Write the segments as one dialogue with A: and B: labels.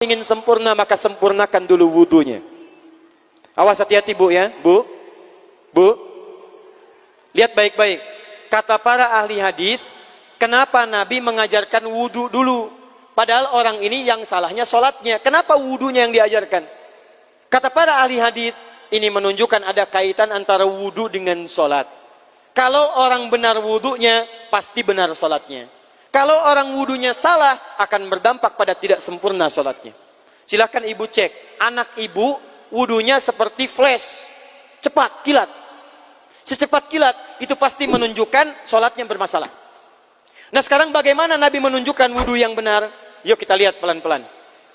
A: ingin sempurna maka sempurnakan dulu wudunya. Awas, hati-hati bu ya, bu. Lihat baik-baik. Kata para ahli hadis, kenapa Nabi mengajarkan wudu dulu? Padahal orang ini yang salahnya sholatnya. Kenapa wudunya yang diajarkan? Kata para ahli hadis, ini menunjukkan ada kaitan antara wudu dengan sholat. Kalau orang benar wudunya, pasti benar sholatnya. Kalau orang wudunya salah, akan berdampak pada tidak sempurna sholatnya. Silahkan ibu cek, anak ibu wudunya seperti flash, cepat, kilat. Secepat kilat, itu pasti menunjukkan sholatnya bermasalah. Nah sekarang bagaimana Nabi menunjukkan wudu yang benar? Yuk kita lihat pelan-pelan.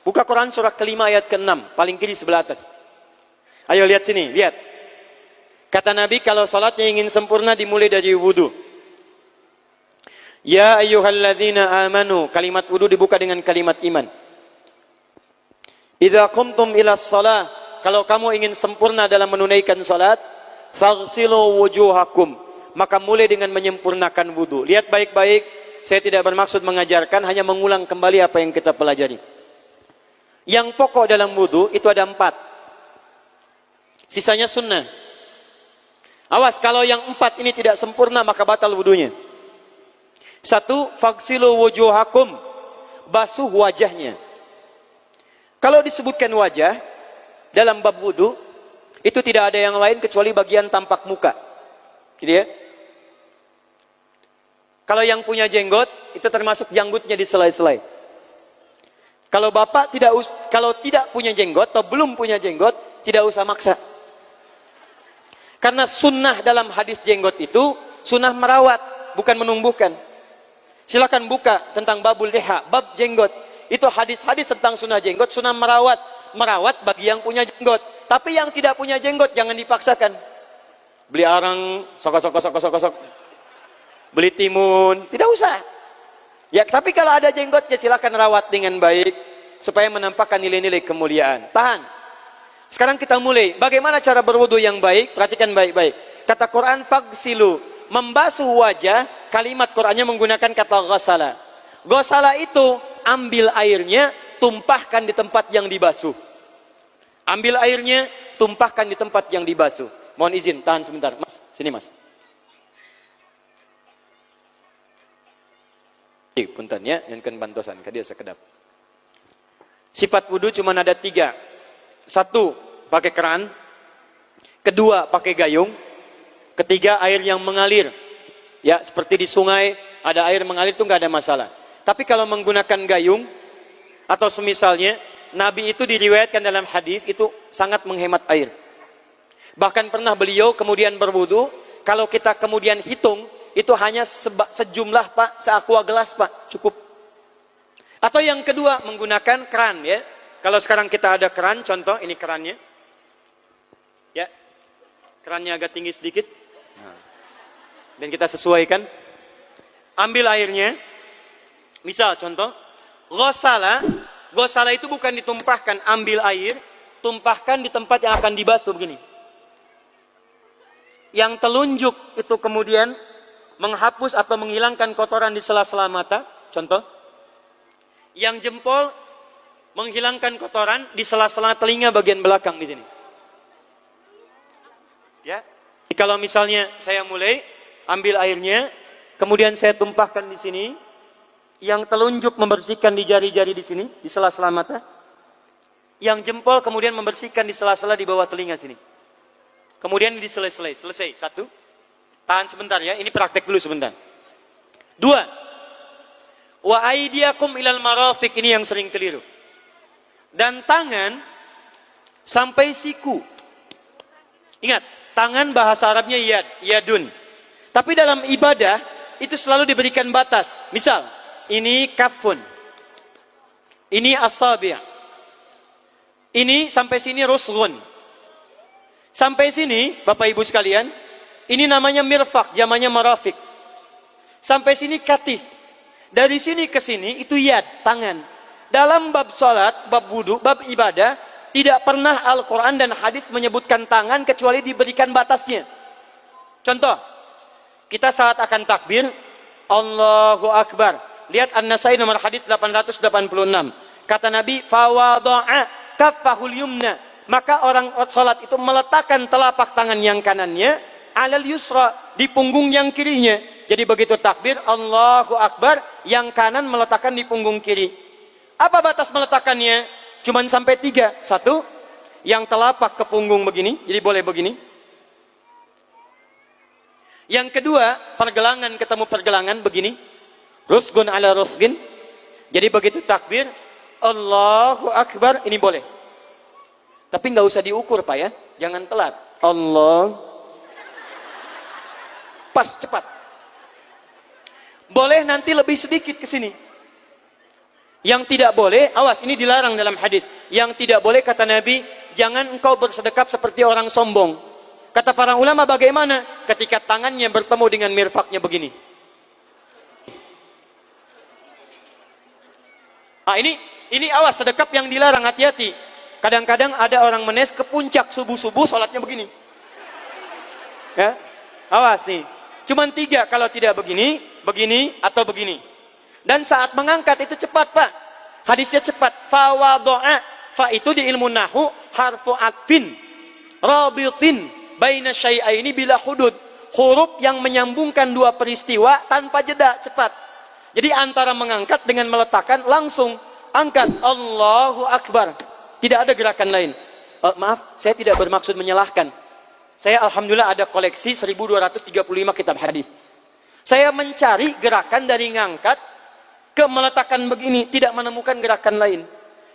A: Buka Quran surah kelima ayat ke-6, paling kiri sebelah atas. Ayo lihat sini, lihat. Kata Nabi, kalau sholatnya ingin sempurna dimulai dari wudu. Ya ayyuhalladzina amanu, kalimat wudu dibuka dengan kalimat iman. Idza qumtum ilas shalah, kalau kamu ingin sempurna dalam menunaikan salat, faghsilu wujuhakum, maka mulai dengan menyempurnakan wudu. Lihat baik-baik, saya tidak bermaksud mengajarkan, hanya mengulang kembali apa yang kita pelajari. Yang pokok dalam wudu itu ada 4. Sisanya sunnah. Awas, kalau yang 4 ini tidak sempurna maka batal wudunya. 1, faghsilu wujuhakum, basuh wajahnya. Kalau disebutkan wajah dalam bab wudu, itu tidak ada yang lain kecuali bagian tampak muka. Gitu ya. Kalau yang punya jenggot, itu termasuk janggutnya di selai-selai. Kalau bapak kalau tidak punya jenggot atau belum punya jenggot, tidak usah maksa. Karena sunnah dalam hadis jenggot itu sunnah merawat, bukan menumbuhkan. Silakan buka tentang babul liha, bab jenggot. Itu hadis-hadis tentang sunnah jenggot, sunnah merawat. Merawat bagi yang punya jenggot. Tapi yang tidak punya jenggot jangan dipaksakan. Beli arang, sok. Beli timun, tidak usah. Ya, tapi kalau ada jenggotnya silakan rawat dengan baik supaya menampakkan nilai-nilai kemuliaan. Tahan. Sekarang kita mulai. Bagaimana cara berwudu yang baik? Perhatikan baik-baik. Kata Quran, faghsilu, membasuh wajah. Kalimat Qurannya menggunakan kata ghasala. Ghasala itu ambil airnya, tumpahkan di tempat yang dibasuh. Ambil airnya, tumpahkan di tempat yang dibasuh. Mohon izin, tahan sebentar. Mas, sini mas. Punten ya, yang kan bantosan, kadia sekedap. Sifat wudu cuma ada 3. 1, pakai keran. 2, pakai gayung. 3, air yang mengalir. Ya, seperti di sungai, ada air mengalir itu nggak ada masalah. Tapi kalau menggunakan gayung, atau semisalnya, Nabi itu diriwayatkan dalam hadis, itu sangat menghemat air. Bahkan pernah beliau kemudian berwudu, kalau kita kemudian hitung, itu hanya sejumlah pak, seaqua gelas pak, cukup. Atau yang kedua, menggunakan keran ya. Kalau sekarang kita ada keran, contoh ini kerannya. Ya, kerannya agak tinggi sedikit. Dan kita sesuaikan. Ambil airnya. Misal contoh, ghasala. Ghasala itu bukan ditumpahkan, ambil air, tumpahkan di tempat yang akan dibasuh begini. Yang telunjuk itu kemudian menghapus atau menghilangkan kotoran di sela-sela mata, contoh. Yang jempol menghilangkan kotoran di sela-sela telinga bagian belakang di sini. Ya. Kalau misalnya saya mulai ambil airnya, kemudian saya tumpahkan di sini, yang telunjuk membersihkan di jari-jari di sini, di sela-sela mata. Yang jempol kemudian membersihkan di sela-sela di bawah telinga sini. Kemudian di selesai. 1. Tahan sebentar ya, ini praktek dulu sebentar. 2. Wa aidiakum ilal marafiq, ini yang sering keliru. Dan tangan sampai siku. Ingat, tangan bahasa Arabnya yad, yadun. Tapi dalam ibadah itu selalu diberikan batas. Misal, ini kafun. Ini asabi'. Ini sampai sini ruslun. Sampai sini, Bapak Ibu sekalian, ini namanya mirfak, zamannya marafik. Sampai sini katif. Dari sini ke sini itu yad, tangan. Dalam bab salat, bab wudu, bab ibadah, tidak pernah Al-Quran dan hadis menyebutkan tangan kecuali diberikan batasnya. Contoh, kita saat akan takbir, Allahu Akbar. Lihat An-Nasai nomor hadis 886. Kata Nabi, fawadu'a kaffahul yumna. Maka orang salat itu meletakkan telapak tangan yang kanannya alal yusra, di punggung yang kirinya. Jadi begitu takbir Allahu Akbar, yang kanan meletakkan di punggung kiri. Apa batas meletakkannya? Cuman sampai 3. 1, yang telapak ke punggung begini, jadi boleh begini. Yang kedua, pergelangan ketemu pergelangan begini. Rusgun ala rusgin. Jadi begitu takbir Allahu Akbar, ini boleh. Tapi nggak usah diukur Pak ya, jangan telat. Allah, pas cepat. Boleh nanti lebih sedikit ke sini. Yang tidak boleh, awas, ini dilarang dalam hadis. Yang tidak boleh kata Nabi, jangan engkau bersedekap seperti orang sombong. Kata para ulama bagaimana? Ketika tangannya bertemu dengan mirfaknya begini. Ah ini awas, sedekap yang dilarang, hati-hati. Kadang-kadang ada orang menes ke puncak subuh-subuh sholatnya begini. Ya, awas nih. Cuman 3 kalau tidak begini, begini atau begini. Dan saat mengangkat itu cepat Pak. Hadisnya cepat. Fawadu'a. Fa itu di ilmu nahu harfu atfin rabitin baina syai'aini bila hudud. Huruf yang menyambungkan 2 peristiwa tanpa jeda, cepat. Jadi antara mengangkat dengan meletakkan langsung angkat Allahu Akbar. Tidak ada gerakan lain. Maaf, saya tidak bermaksud menyalahkan. Saya alhamdulillah ada koleksi 1235 kitab hadis. Saya mencari gerakan dari ngangkat ke meletakkan begini, tidak menemukan gerakan lain.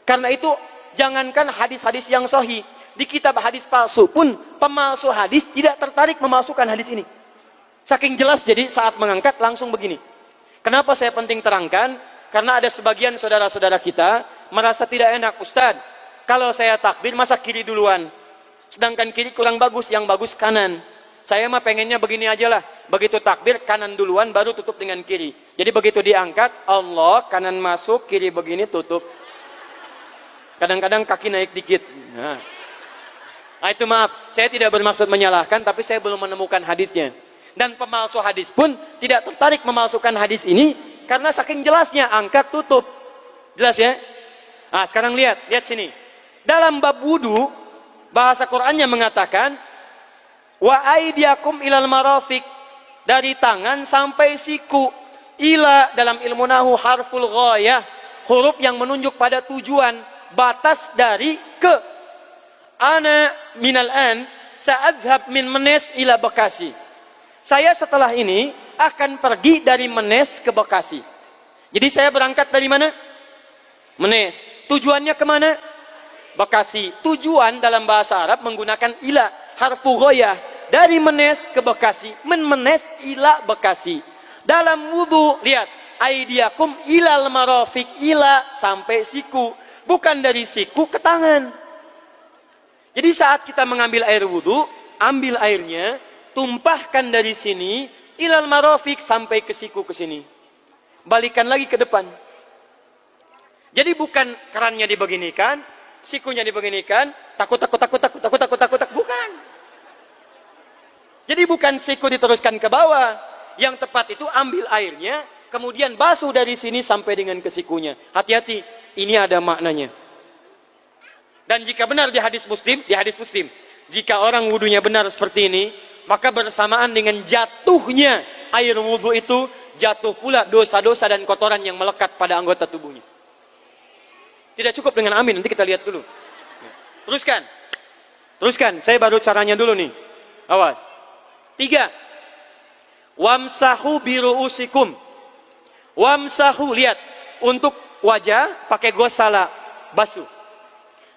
A: Karena itu jangankan hadis-hadis yang sahih, di kitab hadis palsu pun pemalsu hadis tidak tertarik memasukkan hadis ini. Saking jelas, jadi saat mengangkat langsung begini. Kenapa saya penting terangkan? Karena ada sebagian saudara-saudara kita merasa tidak enak, Ustadz, kalau saya takbir masa kiri duluan, sedangkan kiri kurang bagus, yang bagus kanan. Saya mah pengennya begini aja lah, begitu takbir kanan duluan baru tutup dengan kiri. Jadi begitu diangkat Allah, kanan masuk, kiri begini tutup. Kadang-kadang kaki naik dikit. Nah itu maaf, saya tidak bermaksud menyalahkan, tapi saya belum menemukan hadisnya. Dan pemalsu hadis pun tidak tertarik memalsukan hadis ini karena saking jelasnya angkat tutup. Jelas ya? Nah, sekarang lihat sini. Dalam bab wudu, bahasa Qur'annya mengatakan wa aidiakum ilal marafiq, dari tangan sampai siku. Ila dalam ilmu nahu harful ghayah, huruf yang menunjuk pada tujuan, batas dari ke. Ana minal an sa'adhab min Menes ila Bekasi. Saya setelah ini akan pergi dari Menes ke Bekasi. Jadi saya berangkat dari mana? Menes. Tujuannya kemana? Bekasi. Tujuan dalam bahasa Arab menggunakan ila, harfu ghayah, dari Menes ke Bekasi. Menes ila Bekasi. Dalam wudu, lihat, aidiakum ilal marafiq, ila sampai siku, bukan dari siku ke tangan. Jadi saat kita mengambil air wudu, ambil airnya, tumpahkan dari sini ilal marafiq sampai ke siku ke sini. Balikan lagi ke depan. Jadi bukan kerannya dibeginikan, sikunya dibeginikan, takut, bukan. Jadi bukan siku diteruskan ke bawah. Yang tepat itu ambil airnya, kemudian basuh dari sini sampai dengan ke sikunya. Hati-hati, ini ada maknanya. Dan jika benar di hadis Muslim, jika orang wudunya benar seperti ini, maka bersamaan dengan jatuhnya air wudu itu, jatuh pula dosa-dosa dan kotoran yang melekat pada anggota tubuhnya. Tidak cukup dengan amin, nanti kita lihat dulu. Teruskan, saya baru caranya dulu nih. Awas. 3. Wamsahu biru'usikum. Wamsahu, lihat. Untuk wajah, pakai gosala, basuh.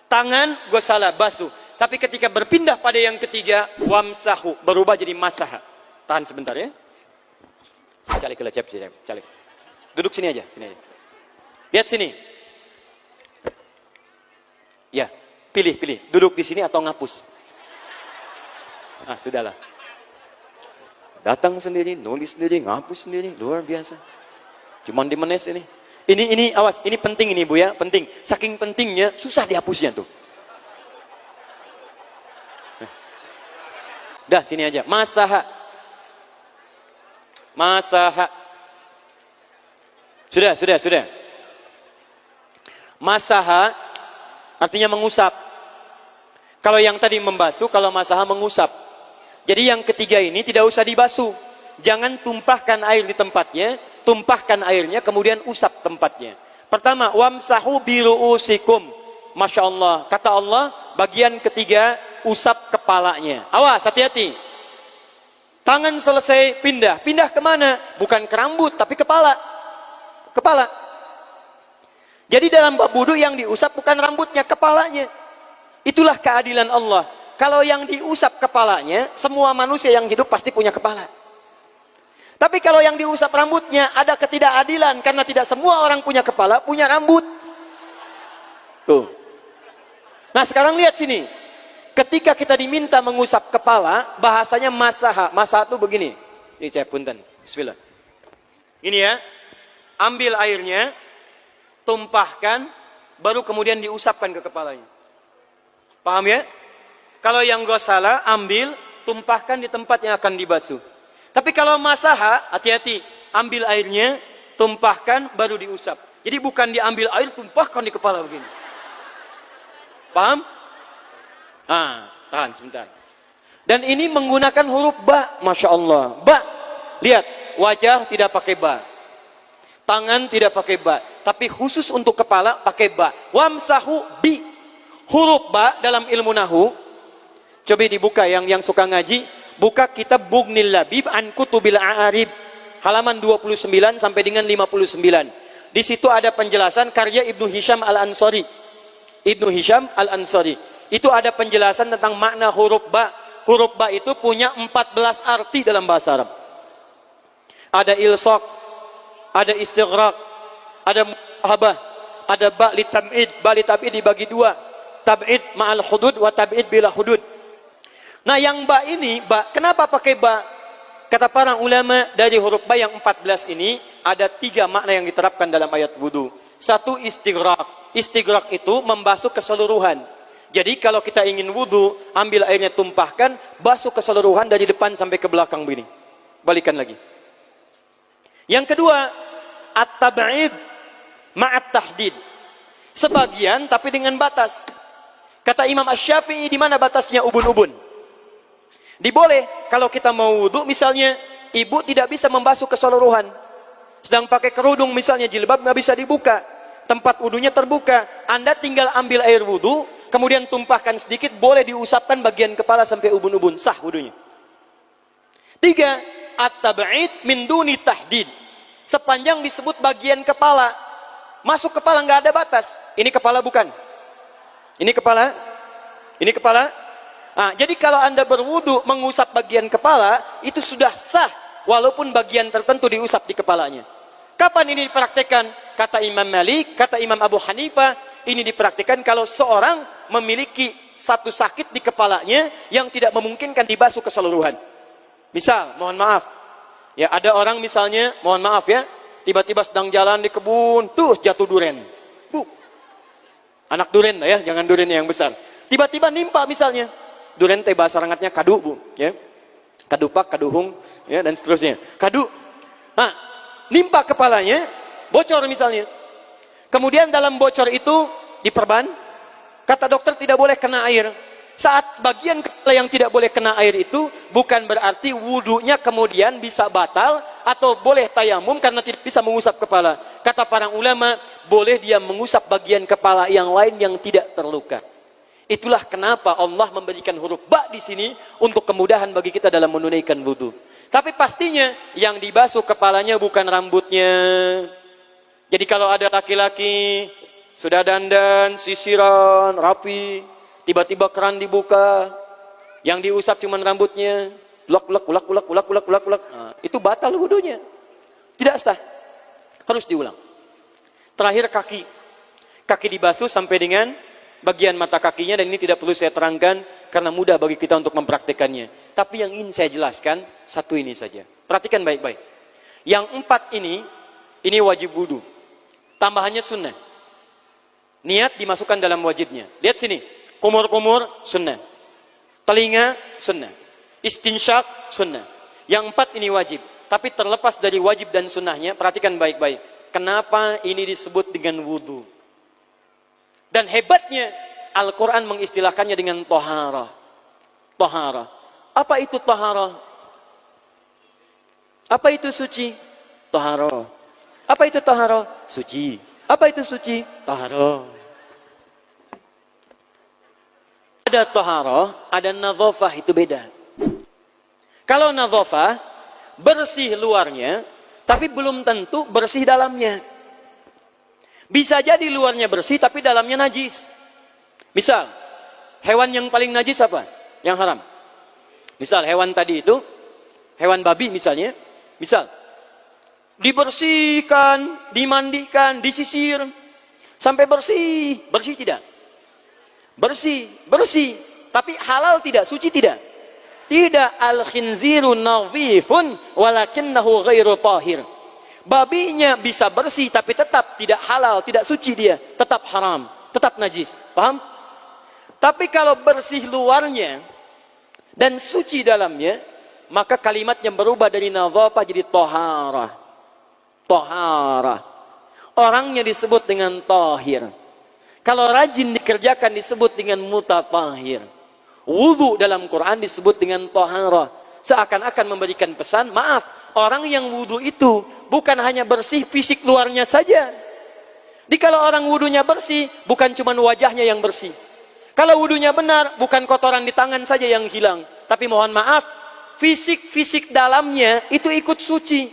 A: Tangan, gosala, basuh. Tapi ketika berpindah pada yang ketiga, wamsahu, berubah jadi masaha. Tahan sebentar ya. Calik. Duduk sini aja. Lihat sini. Ya, pilih. Duduk di sini atau ngapus. Ah, sudahlah. Datang sendiri, nulis sendiri, ngapus sendiri, luar biasa. Cuman di Menes ini. Ini awas, ini penting ini Bu ya, penting. Saking pentingnya, susah dihapusnya tuh. Dah, sini aja. Masaha. Sudah. Masaha artinya mengusap. Kalau yang tadi membasuh, kalau masaha mengusap. Jadi yang ketiga ini tidak usah dibasuh. Jangan tumpahkan air di tempatnya, tumpahkan airnya kemudian usap tempatnya. Pertama, wamsahu biru'usikum. Masya Allah, kata Allah, bagian ketiga usap kepalanya. Awas, hati-hati. Tangan selesai pindah. Pindah kemana? Bukan ke rambut, tapi kepala. Kepala. Jadi dalam bab wudu yang diusap bukan rambutnya, kepalanya. Itulah keadilan Allah. Kalau yang diusap kepalanya, semua manusia yang hidup pasti punya kepala. Tapi kalau yang diusap rambutnya, ada ketidakadilan. Karena tidak semua orang punya kepala, punya rambut. Tuh. Nah sekarang lihat sini. Ketika kita diminta mengusap kepala, bahasanya masaha. Masaha itu begini. Ini saya punten. Bismillah. Ini ya. Ambil airnya, tumpahkan, baru kemudian diusapkan ke kepalanya. Paham ya? Kalau yang gosala, ambil, tumpahkan di tempat yang akan dibasuh. Tapi kalau masaha, hati-hati. Ambil airnya, tumpahkan, baru diusap. Jadi bukan diambil air, tumpahkan di kepala begini. Paham? Tahan sebentar. Dan ini menggunakan huruf ba. Masya Allah. Ba. Lihat, wajah tidak pakai ba. Tangan tidak pakai ba. Tapi khusus untuk kepala, pakai ba. Wamsahu bi. Huruf ba dalam ilmu nahu, coba dibuka yang suka ngaji, buka kitab Bughnil Labib an Kutubil A'arib, halaman 29 sampai dengan 59. Di situ ada penjelasan karya Ibnu Hisham Al-Ansari. Ibnu Hisham Al-Ansari. Itu ada penjelasan tentang makna huruf ba. Huruf ba itu punya 14 arti dalam bahasa Arab. Ada ilsaq, ada istighraq, ada muhabah, ada ba li tam'id. Ba li tam'id dibagi dua. Tab'id ma'al hudud wa tab'id bila hudud. Nah yang ba ini, ba, kenapa pakai ba? Kata para ulama, dari huruf ba yang 14 ini, ada 3 makna yang diterapkan dalam ayat wudu. Satu, istighraq. Istighraq itu membasuh keseluruhan. Jadi kalau kita ingin wudu, ambil airnya tumpahkan, basuh keseluruhan dari depan sampai ke belakang begini. Balikan lagi. Yang kedua, at-tab'id ma'at tahdid. Sebagian tapi dengan batas. Kata Imam Asy-Syafi'i, di mana batasnya ubun-ubun? Diboleh kalau kita mau wudu, misalnya ibu tidak bisa membasuh keseluruhan. Sedang pakai kerudung misalnya, jilbab nggak bisa dibuka. Tempat wudunya terbuka. Anda tinggal ambil air wudu, kemudian tumpahkan sedikit, boleh diusapkan bagian kepala sampai ubun-ubun. Sah wudunya. 3. At-tab'id min duni tahdid. Sepanjang disebut bagian kepala. Masuk kepala nggak ada batas. Ini kepala bukan? Ini kepala? Ini kepala? Nah, jadi kalau Anda berwudu mengusap bagian kepala, itu sudah sah. Walaupun bagian tertentu diusap di kepalanya. Kapan ini dipraktikkan? Kata Imam Malik, kata Imam Abu Hanifah, ini dipraktikkan kalau seorang memiliki satu sakit di kepalanya yang tidak memungkinkan dibasuh keseluruhan. Misal, mohon maaf. Ya, ada orang misalnya, mohon maaf ya, tiba-tiba sedang jalan di kebun, tuh jatuh duren. Anak duren ya, jangan duren yang besar. Tiba-tiba nimpa misalnya. Duren teh bahasa rangatnya kadu, Bu, ya. Kadupak, kaduhung, ya, dan seterusnya. Kadu. Nah, nimpa kepalanya, bocor misalnya. Kemudian dalam bocor itu diperban. Kata dokter tidak boleh kena air. Saat bagian kepala yang tidak boleh kena air itu, bukan berarti wudunya kemudian bisa batal atau boleh tayamum karena tidak bisa mengusap kepala. Kata para ulama, boleh dia mengusap bagian kepala yang lain yang tidak terluka. Itulah kenapa Allah memberikan huruf ba di sini untuk kemudahan bagi kita dalam menunaikan wudu. Tapi pastinya yang dibasuh kepalanya bukan rambutnya. Jadi kalau ada laki-laki sudah dandan, sisiran, rapi, tiba-tiba keran dibuka, yang diusap cuma rambutnya, ulak. Nah, itu batal wudunya. Tidak sah. Harus diulang. Terakhir kaki. Kaki dibasuh sampai dengan bagian mata kakinya, dan ini tidak perlu saya terangkan karena mudah bagi kita untuk mempraktekannya. Tapi yang ingin saya jelaskan satu ini saja. Perhatikan baik-baik. Yang 4 ini wajib wudu. Tambahannya sunnah. Niat dimasukkan dalam wajibnya. Lihat sini. Kumur-kumur sunnah. Telinga sunnah. Istinsyak sunnah. Yang 4 ini wajib. Tapi terlepas dari wajib dan sunnahnya, perhatikan baik-baik. Kenapa ini disebut dengan wudu? Dan hebatnya Al-Quran mengistilahkannya dengan toharah. Toharah. Apa itu toharah? Apa itu suci? Toharah. Apa itu toharah? Suci. Apa itu suci? Toharah. Ada toharah, ada nadhafah, itu beda. Kalau nadhafah, bersih luarnya, tapi belum tentu bersih dalamnya. Bisa jadi luarnya bersih, tapi dalamnya najis. Misal, hewan yang paling najis apa? Yang haram. Misal, hewan tadi itu, hewan babi misalnya, misal, dibersihkan, dimandikan, disisir, sampai bersih. Bersih tidak? Bersih, bersih. Tapi halal tidak? Suci tidak? Tidak. Al-khinziru nadhifun walakinnahu ghairu tahir. Babinya bisa bersih tapi tetap tidak halal, tidak suci dia, tetap haram, tetap najis. Paham? Tapi kalau bersih luarnya dan suci dalamnya, maka kalimatnya berubah dari nadhafah jadi taharah. Taharah. Orangnya disebut dengan tahir. Kalau rajin dikerjakan disebut dengan mutatahhir. Wudu dalam Quran disebut dengan taharah. Seakan-akan memberikan pesan, maaf, orang yang wudu itu bukan hanya bersih fisik luarnya saja. Jadi kalau orang wudunya bersih, bukan cuma wajahnya yang bersih. Kalau wudunya benar, bukan kotoran di tangan saja yang hilang. Tapi mohon maaf, fisik-fisik dalamnya itu ikut suci.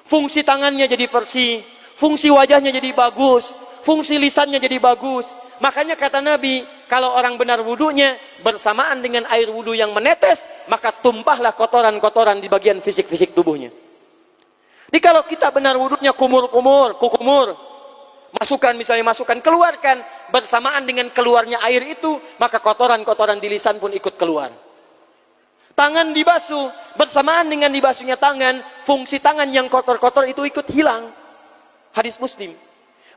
A: Fungsi tangannya jadi bersih, fungsi wajahnya jadi bagus, fungsi lisannya jadi bagus. Makanya kata Nabi, kalau orang benar wudunya bersamaan dengan air wudu yang menetes, maka tumpahlah kotoran-kotoran di bagian fisik-fisik tubuhnya. Jadi kalau kita benar wudunya kumur-kumur, kukumur, masukkan misalnya, masukkan, keluarkan, bersamaan dengan keluarnya air itu, maka kotoran-kotoran di lisan pun ikut keluar. Tangan dibasuh, bersamaan dengan dibasuhnya tangan, fungsi tangan yang kotor-kotor itu ikut hilang. Hadis Muslim.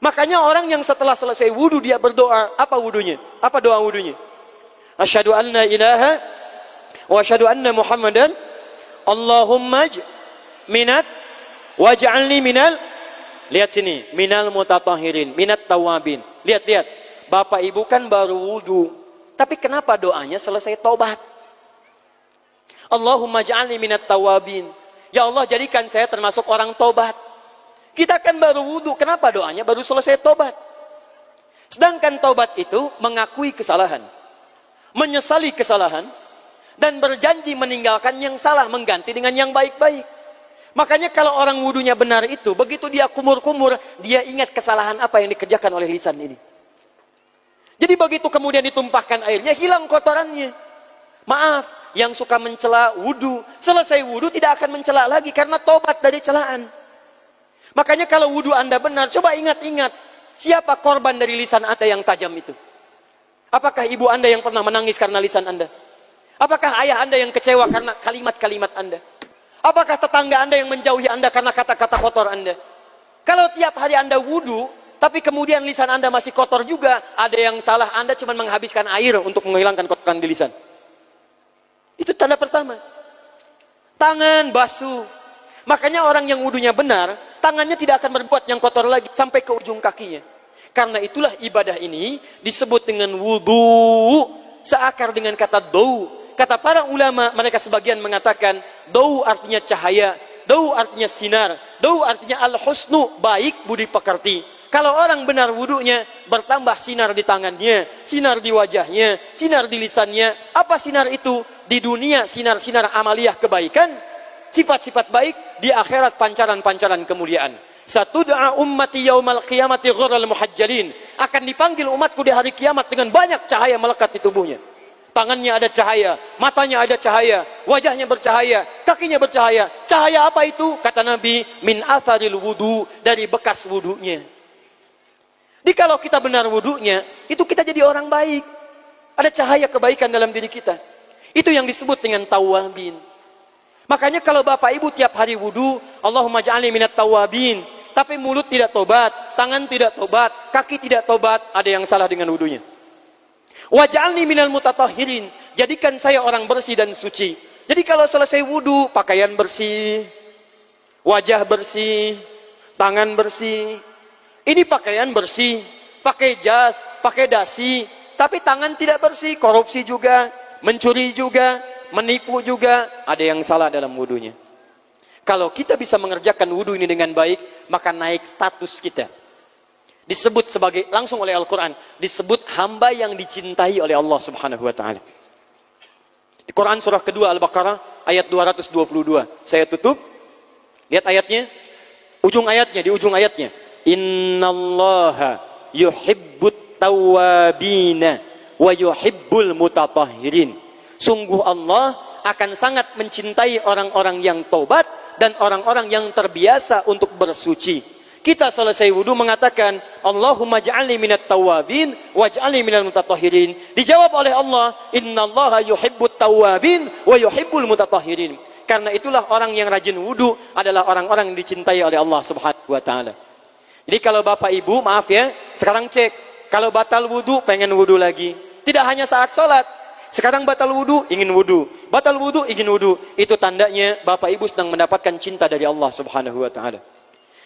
A: Makanya orang yang setelah selesai wudu dia berdoa, apa wudunya? Apa doa wudunya? Asyhadu an la ilaha wa asyhadu anna Muhammadan Allahumma minat waj'alni minal, lihat sini, minal mutatahhirin, minat tawabin. Lihat. Bapak Ibu kan baru wudu, tapi kenapa doanya selesai tobat? Allahumma ja'alni minat tawabin. Ya Allah, jadikan saya termasuk orang tobat. Kita kan baru wudu, kenapa doanya baru selesai tobat? Sedangkan tobat itu mengakui kesalahan, menyesali kesalahan, dan berjanji meninggalkan yang salah, mengganti dengan yang baik-baik. Makanya kalau orang wudunya benar itu, begitu dia kumur-kumur, dia ingat kesalahan apa yang dikerjakan oleh lisan ini. Jadi begitu kemudian ditumpahkan airnya, hilang kotorannya. Maaf, yang suka mencela wudu, selesai wudu tidak akan mencela lagi karena tobat dari celaan. Makanya kalau wudu Anda benar, coba ingat-ingat, siapa korban dari lisan Anda yang tajam itu? Apakah ibu Anda yang pernah menangis karena lisan Anda? Apakah ayah Anda yang kecewa karena kalimat-kalimat Anda? Apakah tetangga Anda yang menjauhi Anda karena kata-kata kotor Anda? Kalau tiap hari Anda wudu, tapi kemudian lisan Anda masih kotor juga, ada yang salah, Anda cuma menghabiskan air untuk menghilangkan kotoran di lisan. Itu tanda pertama. Tangan basuh. Makanya orang yang wudunya benar, tangannya tidak akan berbuat yang kotor lagi sampai ke ujung kakinya. Karena itulah ibadah ini disebut dengan wudu, seakar dengan kata dau. Kata para ulama, mereka sebagian mengatakan dau artinya cahaya, dau artinya sinar, dau artinya al-husnu, baik budi pekerti. Kalau orang benar wudunya, bertambah sinar di tangannya, sinar di wajahnya, sinar di lisannya. Apa sinar itu? Di dunia sinar-sinar amaliyah kebaikan, sifat-sifat baik, di akhirat pancaran-pancaran kemuliaan. Satud'a ummati yaumal qiyamati ghurral muhajjalin. Akan dipanggil umatku di hari kiamat dengan banyak cahaya melekat di tubuhnya. Tangannya ada cahaya, matanya ada cahaya, wajahnya bercahaya, kakinya bercahaya. Cahaya apa itu? Kata Nabi, min atharil wudu, dari bekas wudunya. Jadi kalau kita benar wudunya, itu kita jadi orang baik. Ada cahaya kebaikan dalam diri kita. Itu yang disebut dengan tawabin. Makanya kalau Bapak Ibu tiap hari wudu, Allahumma ja'alni minat tawabin, tapi mulut tidak tobat, tangan tidak tobat, kaki tidak tobat, ada yang salah dengan wudunya. Waj'alni minal mutatahhirin, jadikan saya orang bersih dan suci. Jadi kalau selesai wudu, pakaian bersih, wajah bersih, tangan bersih. Ini pakaian bersih, pakai jas, pakai dasi, tapi tangan tidak bersih, korupsi juga, mencuri juga, menipu juga, ada yang salah dalam wudunya. Kalau kita bisa mengerjakan wudu ini dengan baik, maka naik status kita. Disebut sebagai, langsung oleh Al-Quran, disebut hamba yang dicintai oleh Allah subhanahu wa ta'ala. Di Quran surah kedua Al-Baqarah ayat 222. Saya tutup. Lihat ayatnya. Di ujung ayatnya. Innallaha yuhibbut tawwabina wa yuhibbul mutatahhirin. Sungguh Allah akan sangat mencintai orang-orang yang taubat dan orang-orang yang terbiasa untuk bersuci. Kita selesai wudu mengatakan, Allahumma ja'alni minat tawabin waj'alni minal mutatahhirin. Dijawab oleh Allah, innallaha yuhibbut tawabin wa yuhibbul mutatahhirin. Karena itulah orang yang rajin wudu adalah orang-orang yang dicintai oleh Allah subhanahu wa ta'ala. Jadi kalau bapak ibu, maaf ya, sekarang cek. Kalau batal wudu, pengen wudu lagi. Tidak hanya saat sholat. Sekarang batal wudu, ingin wudu. Batal wudu, ingin wudu. Itu tandanya bapak ibu sedang mendapatkan cinta dari Allah subhanahu wa ta'ala.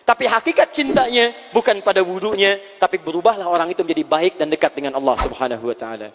A: Tapi hakikat cintanya bukan pada wudunya, tapi berubahlah orang itu menjadi baik dan dekat dengan Allah subhanahu wa ta'ala.